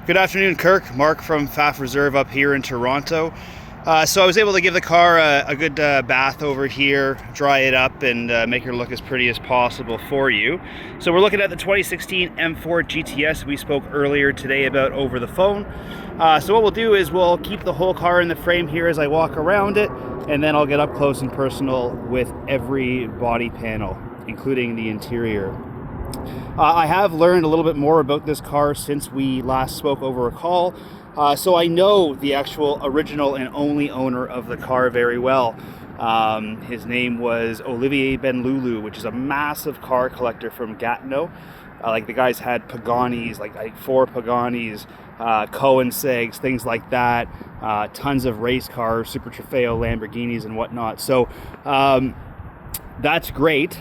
Good afternoon, Kirk. Mark from Pfaff Reserve up here in Toronto. So I was able to give the car a good bath over here, dry it up, and make her look as pretty as possible for you. So we're looking at the 2016 M4 GTS we spoke earlier today about over the phone. So what we'll do is we'll keep the whole car in the frame here as I walk around it, and then I'll get up close and personal with every body panel, including the interior. I have learned a little bit more about this car since we last spoke over a call, so I know the actual original and only owner of the car very well. His name was Olivier Benloulou, which is a massive car collector from Gatineau. Like the guy's had Paganis, like 4 Paganis, Koenigsegg's, things like that, tons of race cars, Super Trofeo, Lamborghinis and whatnot. So that's great.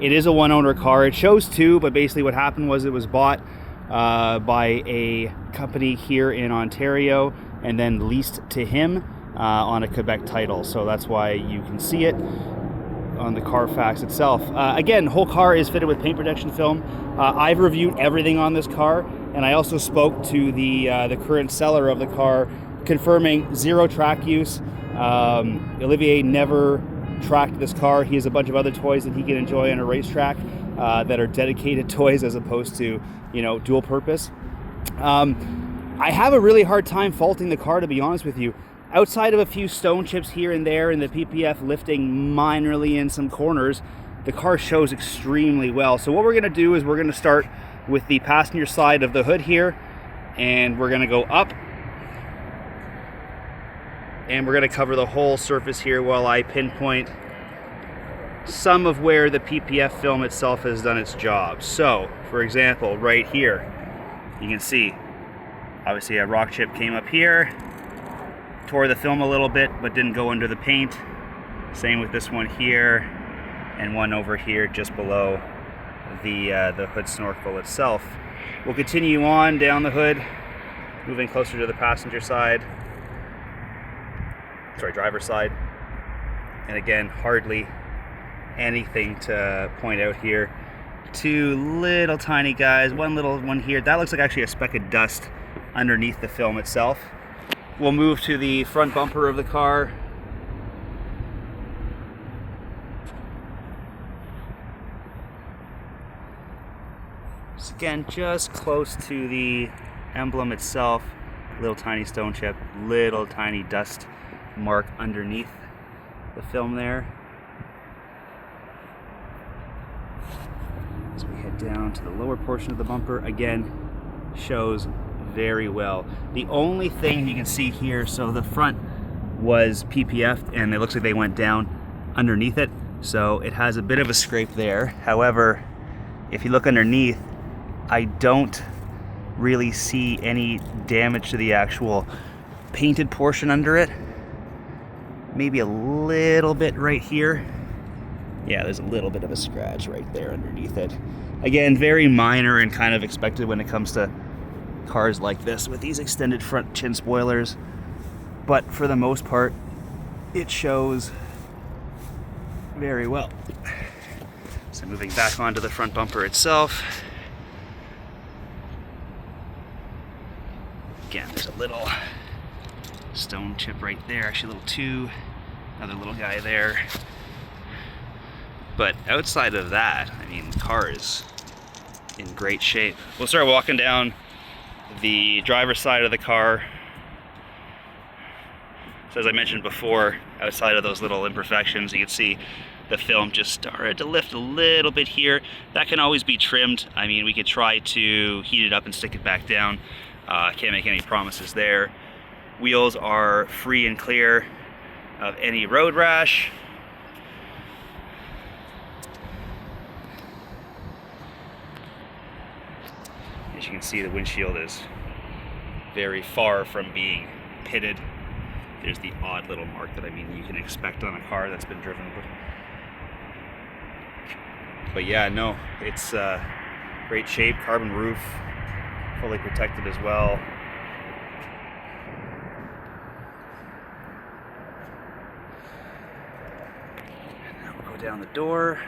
It is a one-owner car. It shows 2, but basically what happened was it was bought by a company here in Ontario and then leased to him on a Quebec title. So that's why you can see it on the Carfax itself. Again, the whole car is fitted with paint protection film. I've reviewed everything on this car, and I also spoke to the current seller of the car, confirming 0 track use. Olivier never tracked this car. He has a bunch of other toys that he can enjoy on a racetrack that are dedicated toys as opposed to, dual purpose. I have a really hard time faulting the car, to be honest with you. Outside of a few stone chips here and there and the PPF lifting minorly in some corners, the car shows extremely well. So what we're going to do is we're going to start with the passenger side of the hood here, and we're going to go up, and we're going to cover the whole surface here while I pinpoint some of where the PPF film itself has done its job. So, for example, right here, you can see, obviously a rock chip came up here, tore the film a little bit, but didn't go under the paint. Same with this one here, and one over here just below the hood snorkel itself. We'll continue on down the hood, moving closer to the passenger side. Driver's side, and again, hardly anything to point out here. 2 little tiny guys, one little one here. That looks like actually a speck of dust underneath the film itself. We'll move to the front bumper of the car. So again, just close to the emblem itself, little tiny stone chip, little tiny dust mark underneath the film there. As we head down to the lower portion of the bumper, again, shows very well. The only thing you can see here, so the front was PPF'd and it looks like they went down underneath it, so it has a bit of a scrape there. However, if you look underneath, I don't really see any damage to the actual painted portion under it. Maybe a little bit right here. Yeah, there's a little bit of a scratch right there underneath it. Again, very minor and kind of expected when it comes to cars like this with these extended front chin spoilers. But for the most part, it shows very well. So moving back onto the front bumper itself. Again, there's a little stone chip right there, actually a little 2, another little guy there. But outside of that, I mean, the car is in great shape. We'll start walking down the driver's side of the car. So as I mentioned before, outside of those little imperfections, you can see the film just started to lift a little bit here. That can always be trimmed. I mean, we could try to heat it up and stick it back down. Can't make any promises there. Wheels are free and clear of any road rash. As you can see, the windshield is very far from being pitted. There's the odd little mark that you can expect on a car that's been driven. But yeah, no, it's great shape, carbon roof, fully protected as well. Down the door.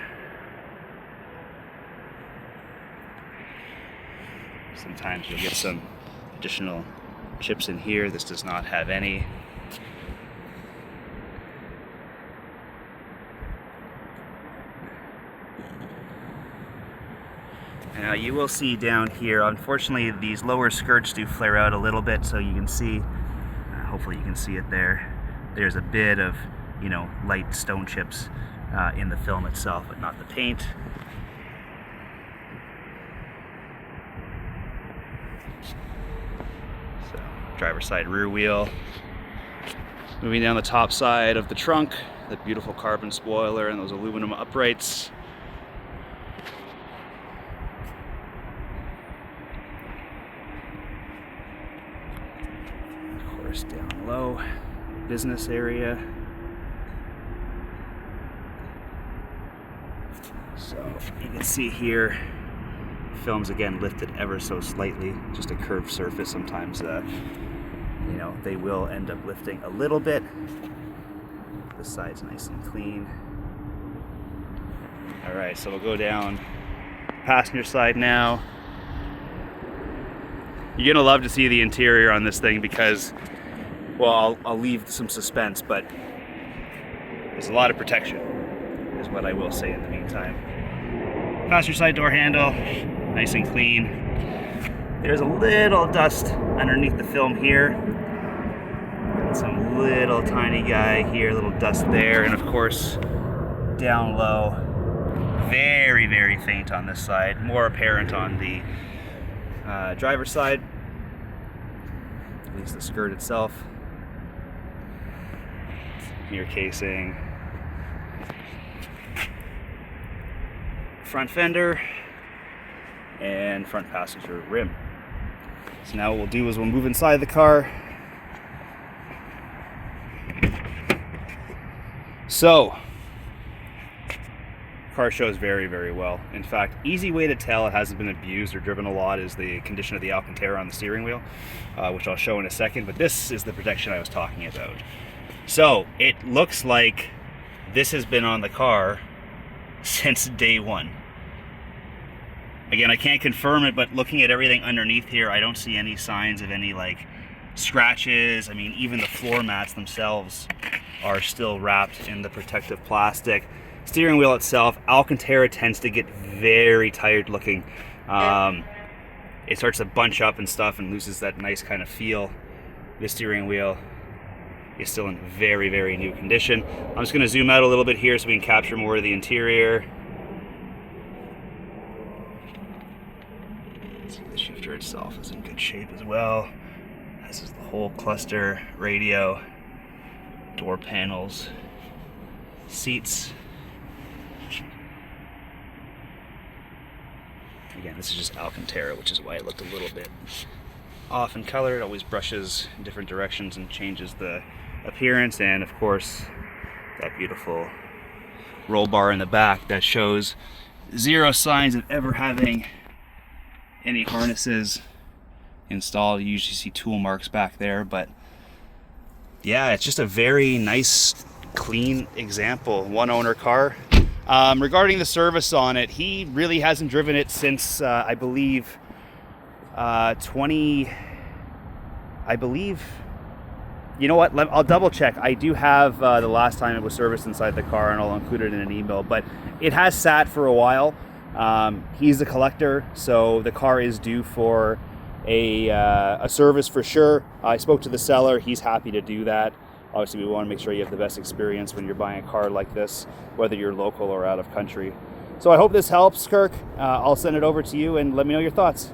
Sometimes you'll get some additional chips in here. This does not have any. Now you will see down here, unfortunately these lower skirts do flare out a little bit, so you can see, hopefully you can see it there, there's a bit of, you know, light stone chips in the film itself, but not the paint. So, driver's side rear wheel. Moving down the top side of the trunk, the beautiful carbon spoiler and those aluminum uprights. Down low, business area. So you can see here, film's again lifted ever so slightly, just a curved surface. Sometimes, you know, they will end up lifting a little bit. This side's nice and clean. All right, so we'll go down passenger side now. You're gonna love to see the interior on this thing because, well, I'll leave some suspense, but there's a lot of protection, is what I will say in the meantime. Passenger side door handle, nice and clean. There's a little dust underneath the film here. And some little tiny guy here, little dust there, and of course, down low, very, very faint on this side, more apparent on the driver's side, at least the skirt itself. Mirror casing, front fender, and front passenger rim. So now what we'll do is we'll move inside the car. So, car shows very, very well. In fact, easy way to tell it hasn't been abused or driven a lot is the condition of the Alcantara on the steering wheel, which I'll show in a second, but this is the protection I was talking about. So it looks like this has been on the car since day one. Again, I can't confirm it, but looking at everything underneath here, I don't see any signs of any like scratches. I mean, even the floor mats themselves are still wrapped in the protective plastic. Steering wheel itself, Alcantara tends to get very tired looking. It starts to bunch up and stuff and loses that nice kind of feel. This steering wheel is still in very, very new condition. I'm just going to zoom out a little bit here so we can capture more of the interior. See, the shifter itself is in good shape as well. This is the whole cluster, radio, door panels, seats. Again, this is just Alcantara, which is why it looked a little bit off in color. It always brushes in different directions and changes the appearance. And of course, that beautiful roll bar in the back that shows zero signs of ever having any harnesses installed. You usually see tool marks back there, but yeah, it's just a very nice, clean example. One owner car. Regarding the service on it, he really hasn't driven it since I believe you know what, I'll double check. I do have the last time it was serviced inside the car, and I'll include it in an email, but it has sat for a while. He's a collector, so the car is due for a service for sure. I spoke to the seller. He's happy to do that. Obviously, we want to make sure you have the best experience when you're buying a car like this, whether you're local or out of country. So I hope this helps, Kirk. I'll send it over to you and let me know your thoughts.